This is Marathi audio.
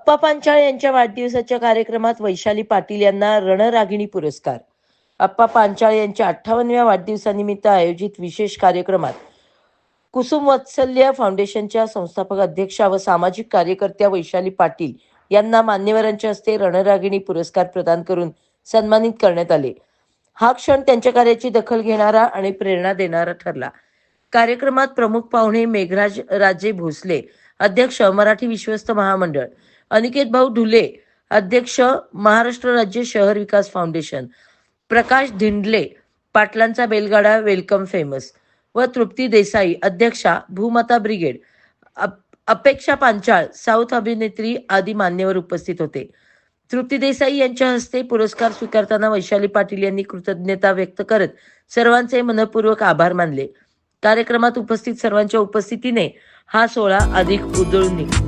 अप्पा पांचाळ यांच्या वाढदिवसाच्या कार्यक्रमात वैशाली पाटील यांना रणरागिणी पुरस्कार. अप्पा पांचाळ यांच्या 58व्या वाढदिवसानिमित्त आयोजित विशेष कार्यक्रमात कुसुम वात्सल्य फाउंडेशनच्या संस्थापक अध्यक्षा व सामाजिक कार्यकर्त्या वैशाली पाटील यांना मान्यवरांच्या हस्ते रणरागिणी पुरस्कार प्रदान करून सन्मानित करण्यात आले. हा क्षण त्यांच्या कार्याची दखल घेणारा आणि प्रेरणा देणारा ठरला. कार्यक्रमात प्रमुख पाहुणे मेघराज राजे भोसले, अध्यक्ष मराठी विश्वस्त महामंडळ, अनिकेत भाऊ ढुले, अध्यक्ष महाराष्ट्र राज्य शहर विकास फाउंडेशन, प्रकाश धिंडले, पाटलांचा बैलगाडा वेलकम फेमस व तृप्ती देसाई, अध्यक्षा भूमाता ब्रिगेड, अपेक्षा पांचाळ, साऊथ अभिनेत्री आदी मान्यवर उपस्थित होते. तृप्ती देसाई यांच्या हस्ते पुरस्कार स्वीकारताना वैशाली पाटील यांनी कृतज्ञता व्यक्त करत सर्वांचे मनपूर्वक आभार मानले. कार्यक्रमात उपस्थित सर्वांच्या उपस्थितीने हा सोहळा अधिक उजळून निघाला.